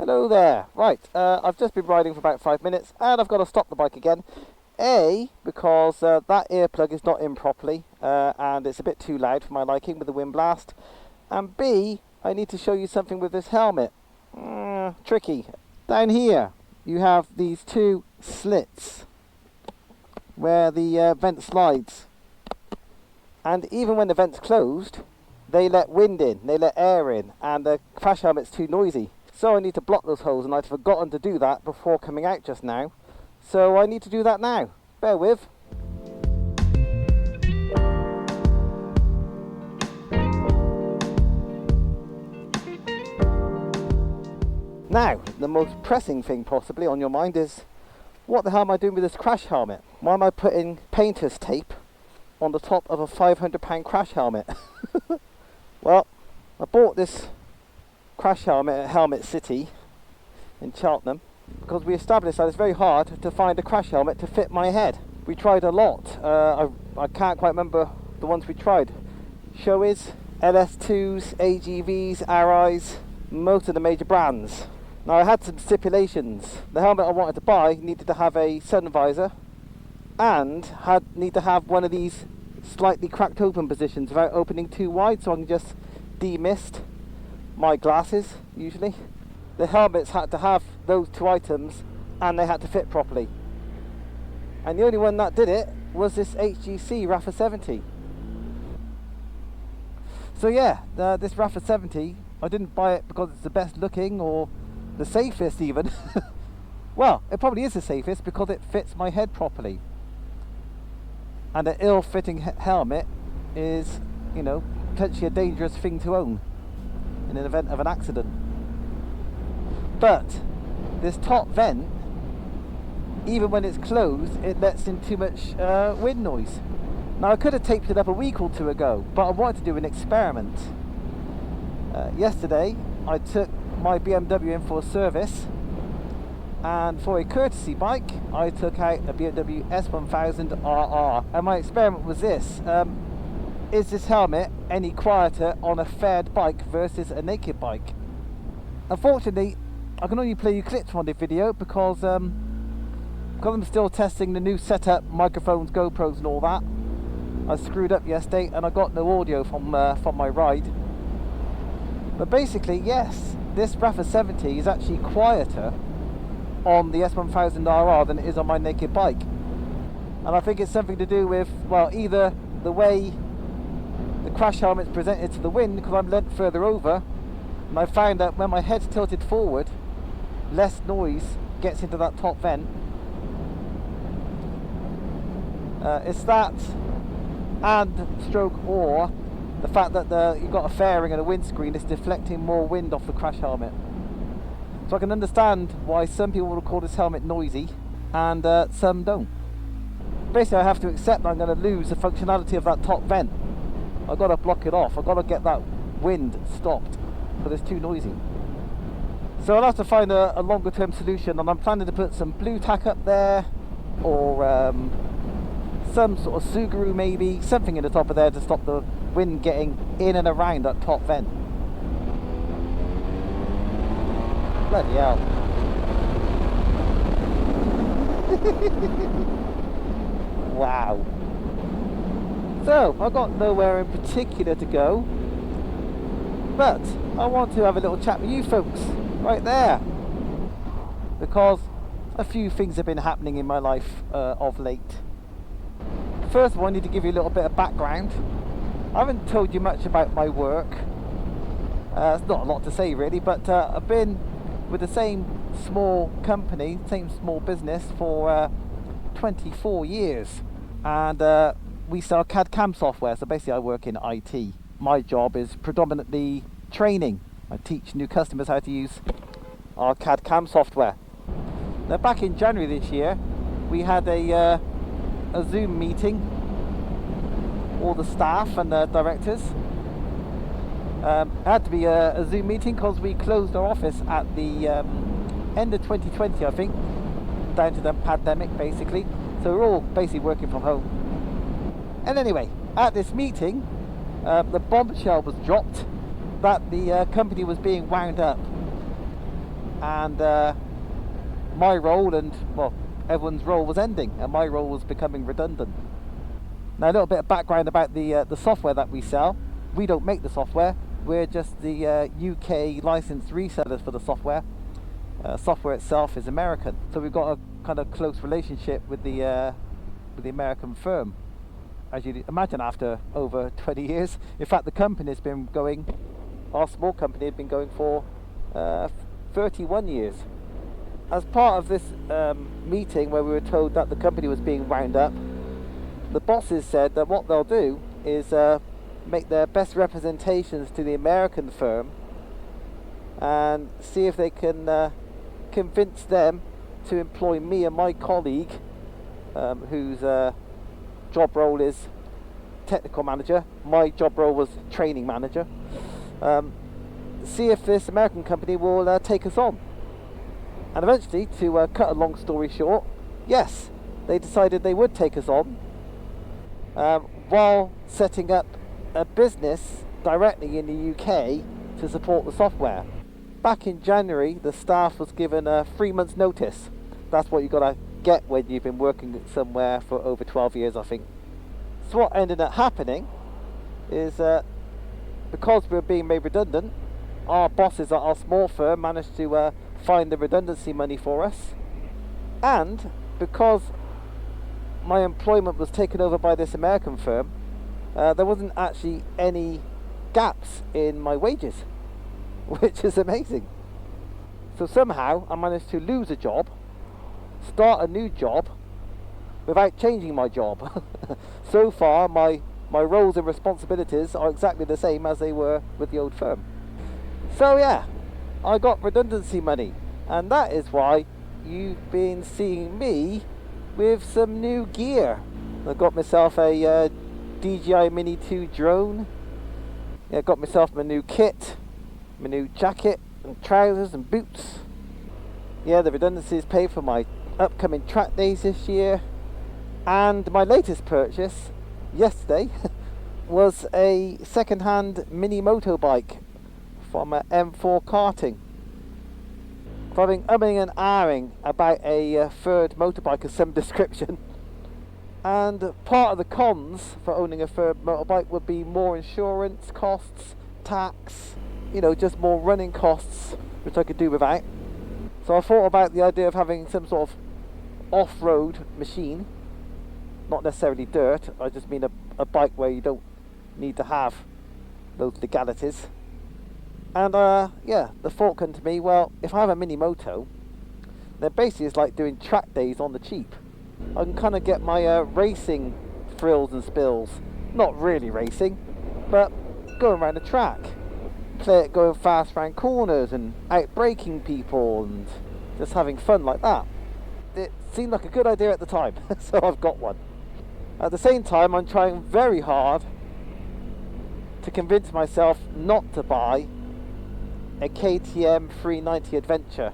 Hello there. Right, I've just been riding for about 5 minutes and I've got to stop the bike again. A, because that earplug is not in properly and it's a bit too loud for my liking with the wind blast. And B, I need to show you something with this helmet. Tricky. Down here you have these two slits where the vent slides. And even when the vent's closed, they let wind in, they let air in, and the crash helmet's too noisy. So I need to block those holes, and I'd forgotten to do that before coming out just now. So I need to do that now. Bear with. Now, the most pressing thing possibly on your mind is, what the hell am I doing with this crash helmet? Why am I putting painter's tape on the top of a £500 crash helmet? Well, I bought this crash helmet at Helmet City in Cheltenham because we established that it's very hard to find a crash helmet to fit my head. We tried a lot. I can't quite remember the ones we tried. Shoeies, LS2s, AGVs, RIs, most of the major brands. Now I had some stipulations. The helmet I wanted to buy needed to have a sun visor and need to have one of these slightly cracked open positions without opening too wide, so I can just demist my glasses usually. The helmets had to have those two items and they had to fit properly. And the only one that did it was this HGC Rafa 70. So yeah, this Rafa 70, I didn't buy it because it's the best looking or the safest even. Well, it probably is the safest because it fits my head properly. And an ill-fitting helmet is, you know, potentially a dangerous thing to own in an event of an accident. But this top vent, even when it's closed, it lets in too much wind noise. Now I could have taped it up a week or two ago, but I wanted to do an experiment. Yesterday I took my BMW in for a service, and for a courtesy bike I took out a BMW S1000RR, and my experiment was this. Is this helmet any quieter on a faired bike versus a naked bike? Unfortunately, I can only play you clips from the video because I'm still testing the new setup, microphones, GoPros and all that. I screwed up yesterday and I got no audio from my ride. But basically, yes, this Rafa 70 is actually quieter on the S1000RR than it is on my naked bike. And I think it's something to do with, well, either the way the crash helmet's presented to the wind, because I'm leant further over, and I found that when my head's tilted forward, less noise gets into that top vent. It's that, and stroke or the fact that you've got a fairing and a windscreen is deflecting more wind off the crash helmet. So I can understand why some people will call this helmet noisy and some don't. Basically I have to accept that I'm going to lose the functionality of that top vent. I've got to block it off. I've got to get that wind stopped because it's too noisy. So I'll have to find a longer term solution, and I'm planning to put some blue tack up there, or some sort of Subaru maybe, something in the top of there to stop the wind getting in and around that top vent. Bloody hell. Wow. So, I've got nowhere in particular to go, but I want to have a little chat with you folks right there, because a few things have been happening in my life of late. First of all, I need to give you a little bit of background. I haven't told you much about my work. It's not a lot to say really, but I've been with the same small company, same small business for 24 years, and we sell CAD/CAM software. So basically I work in IT. My job is predominantly training. I teach new customers how to use our CAD/CAM software. Now back in January this year we had a Zoom meeting, all the staff and the directors. It had to be a Zoom meeting because we closed our office at the end of 2020, I think, down to the pandemic basically. So we're all basically working from home. And anyway, at this meeting, the bombshell was dropped that the company was being wound up. and my role and, well, everyone's role was ending, and my role was becoming redundant. Now, a little bit of background about the software that we sell. We don't make the software. We're just the UK licensed resellers for the software. Software itself is American, so we've got a kind of close relationship with the American firm, as you'd imagine, after over 20 years. In fact, the company's been going, our small company has been going for 31 years. As part of this meeting where we were told that the company was being wound up, the bosses said that what they'll do is make their best representations to the American firm and see if they can convince them to employ me and my colleague, whose job role is technical manager. My job role was training manager. See if this American company will take us on. And eventually, to cut a long story short, yes, they decided they would take us on, while setting up a business directly in the UK to support the software. Back in January, the staff was given a 3 months notice. That's what you've got to get when you've been working somewhere for over 12 years, I think. So what ended up happening is, because we were being made redundant, our bosses at our small firm managed to find the redundancy money for us. And because my employment was taken over by this American firm, there wasn't actually any gaps in my wages, which is amazing. So somehow I managed to lose a job, start a new job without changing my job. So far my roles and responsibilities are exactly the same as they were with the old firm. So yeah, I got redundancy money, and that is why you've been seeing me with some new gear. I got myself a DJI Mini 2 drone. Yeah, got myself my new kit, my new jacket and trousers and boots. Yeah, the redundancies paid for my upcoming track days this year. And my latest purchase yesterday was a second-hand Minimoto bike from M4 Karting. Following umming and ahhing about a third motorbike of some description. And part of the cons for owning a third motorbike would be more insurance costs, tax, you know, just more running costs, which I could do without. So I thought about the idea of having some sort of off-road machine, not necessarily dirt. I just mean a bike where you don't need to have those legalities. And yeah, the thought came to me, well, if I have a Minimoto, then basically it's like doing track days on the cheap. I can kind of get my racing thrills and spills. Not really racing, but going around the track. Play it going fast around corners and out-braking people and just having fun like that. It seemed like a good idea at the time, so I've got one. At the same time, I'm trying very hard to convince myself not to buy a KTM 390 Adventure,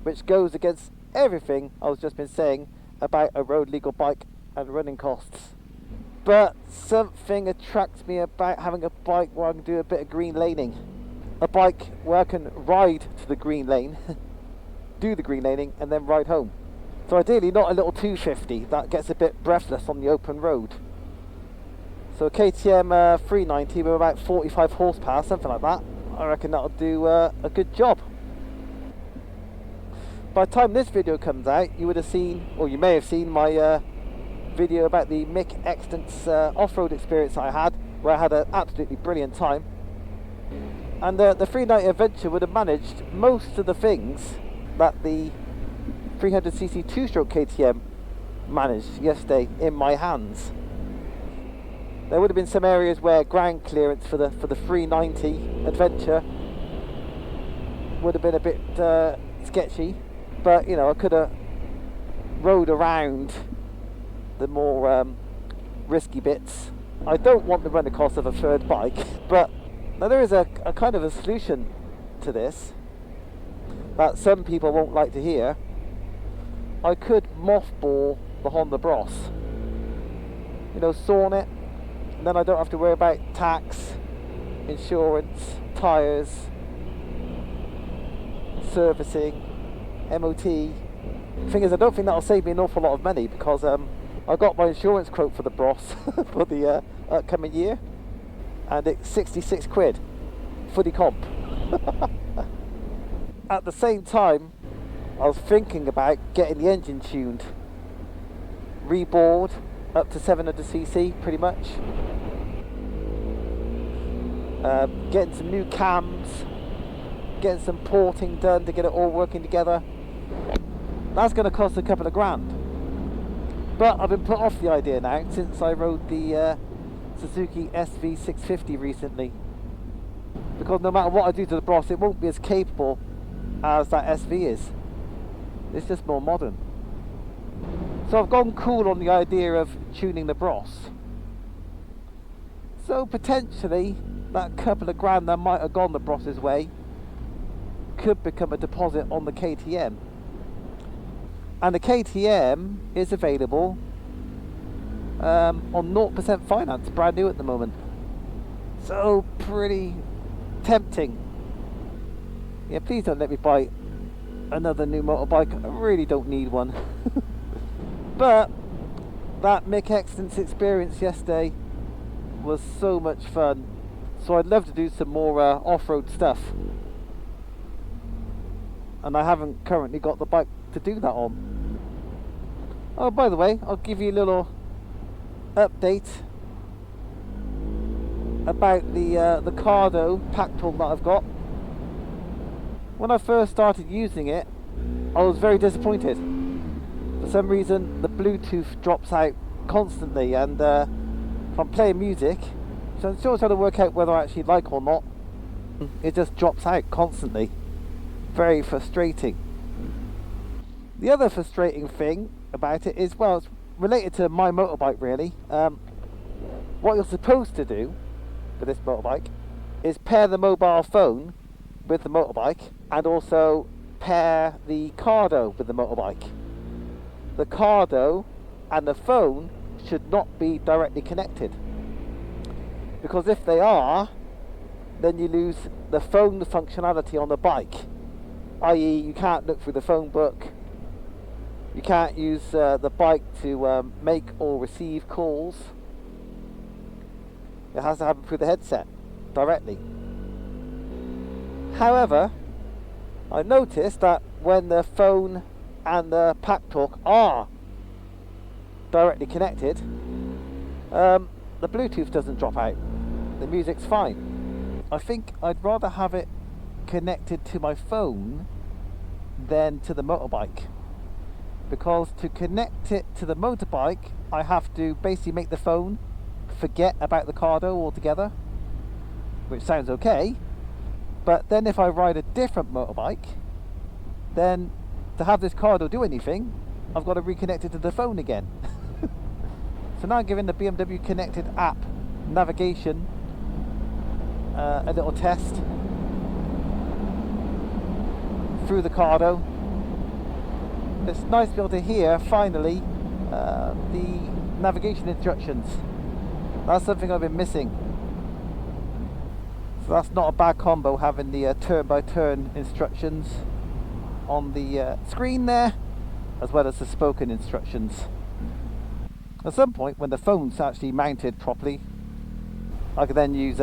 which goes against everything I've just been saying about a road legal bike and running costs. But something attracts me about having a bike where I can do a bit of green laning. A bike where I can ride to the green lane, do the green laning, and then ride home. So ideally not a little 250 that gets a bit breathless on the open road. So a KTM 390 with about 45 horsepower, something like that. I reckon that'll do a good job. By the time this video comes out, you would have seen, or you may have seen, my video about the Mick Extance off-road experience I had, where I had an absolutely brilliant time. And the 390 Adventure would have managed most of the things that the 300cc 2-stroke KTM managed yesterday in my hands. There would have been some areas where ground clearance for the 390 Adventure would have been a bit sketchy, but you know, I could have rode around the more risky bits. I don't want to run the cost of a third bike, but now there is a kind of a solution to this that some people won't like to hear. I could mothball the Honda Bros, you know, sawn it, and then I don't have to worry about tax, insurance, tyres, servicing, MOT. Thing is, I don't think that'll save me an awful lot of money, because I got my insurance quote for the Bros for the upcoming year, and it's 66 quid, fully comp. At the same time, I was thinking about getting the engine tuned, rebored up to 700cc pretty much, getting some new cams, getting some porting done to get it all working together. That's going to cost a couple of grand, but I've been put off the idea now since I rode the Suzuki SV650 recently, because no matter what I do to the Bros, it won't be as capable as that SV is. It's just more modern. So I've gone cool on the idea of tuning the Bros. So potentially that couple of grand that might have gone the Bros's way could become a deposit on the KTM. And the KTM is available on 0% finance, brand new at the moment. So pretty tempting. Yeah, please don't let me buy another new motorbike. I really don't need one. But that Mick Exton's experience yesterday was so much fun. So I'd love to do some more off-road stuff. And I haven't currently got the bike to do that on. Oh, by the way, I'll give you a little update about the Cardo Packtalk that I've got. When I first started using it, I was very disappointed. For some reason, the Bluetooth drops out constantly, and if I'm playing music, so I'm still trying to work out whether I actually like or not, it just drops out constantly. Very frustrating. The other frustrating thing about it is, well, it's related to my motorbike really. What you're supposed to do with this motorbike is pair the mobile phone with the motorbike, and also pair the Cardo with the motorbike. The Cardo and the phone should not be directly connected, because if they are, then you lose the phone functionality on the bike, i.e. you can't look through the phone book, you can't use the bike to make or receive calls. It has to happen through the headset directly. However, I noticed that when the phone and the Packtalk are directly connected, the Bluetooth doesn't drop out. The music's fine. I think I'd rather have it connected to my phone than to the motorbike, because to connect it to the motorbike, I have to basically make the phone forget about the Cardo altogether, which sounds okay. But then if I ride a different motorbike, then to have this Cardo do anything, I've got to reconnect it to the phone again. So now I'm giving the BMW Connected app navigation a little test through the Cardo. It's nice to be able to hear finally the navigation instructions. That's something I've been missing. So that's not a bad combo, having the turn-by-turn instructions on the screen there, as well as the spoken instructions. At some point, when the phone's actually mounted properly, I can then use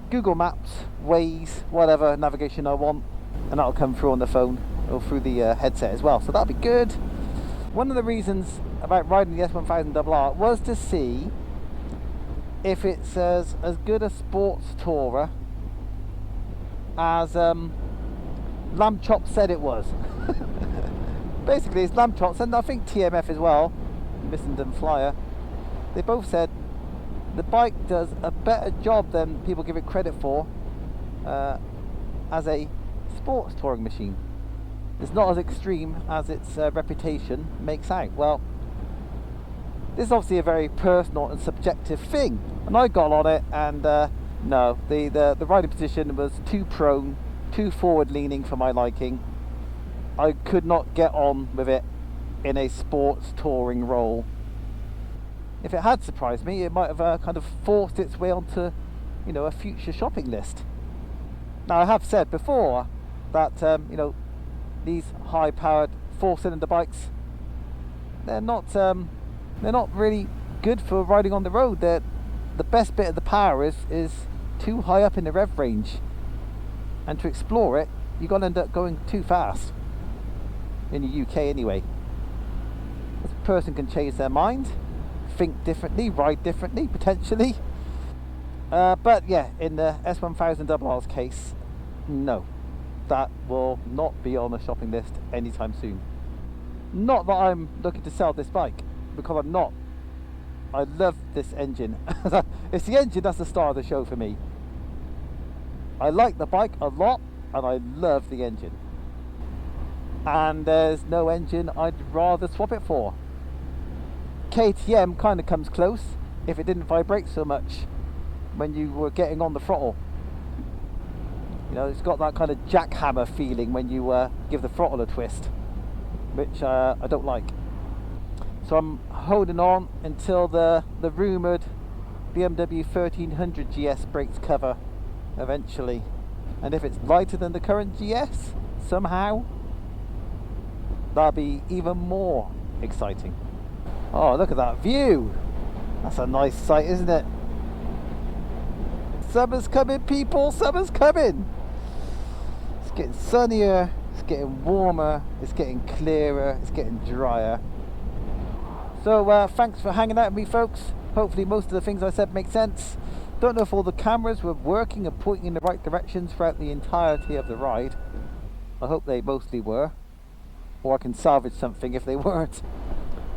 Google Maps, Waze, whatever navigation I want, and that'll come through on the phone or through the headset as well. So that'll be good. One of the reasons about riding the S1000RR was to see if it's as good a sports tourer as Lamb Chop said it was. Basically, it's Lamb Chops, and I think TMF as well, Missenden Flyer. They both said the bike does a better job than people give it credit for as a sports touring machine. It's not as extreme as its reputation makes out. Well, this is obviously a very personal and subjective thing, and I got on it, and no, the riding position was too prone, too forward leaning for my liking. I could not get on with it in a sports touring role. If it had surprised me, it might have kind of forced its way onto, you know, a future shopping list. Now, I have said before, that you know, these high-powered 4-cylinder bikes, they're not really good for riding on the road. The best bit of the power is too high up in the rev range, and to explore it, you're gonna end up going too fast. In the UK, anyway. This person can change their mind, think differently, ride differently, potentially. But yeah, in the S1000RR's case, no, that will not be on the shopping list anytime soon. Not that I'm looking to sell this bike, because I'm not. I love this engine. It's the engine that's the star of the show for me. I like the bike a lot, and I love the engine. And there's no engine I'd rather swap it for. KTM kind of comes close if it didn't vibrate so much when you were getting on the throttle. You know, it's got that kind of jackhammer feeling when you give the throttle a twist, which I don't like. So I'm holding on until the rumoured BMW 1300 GS brakes cover eventually. And if it's lighter than the current GS, somehow, that'll be even more exciting. Oh, look at that view! That's a nice sight, isn't it? Summer's coming, people! Summer's coming! It's getting sunnier, it's getting warmer, it's getting clearer, it's getting drier. So thanks for hanging out with me, folks. Hopefully most of the things I said make sense. Don't know if all the cameras were working and pointing in the right directions throughout the entirety of the ride. I hope they mostly were. Or I can salvage something if they weren't.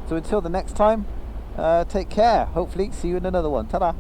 So until the next time, take care. Hopefully see you in another one. Ta-da!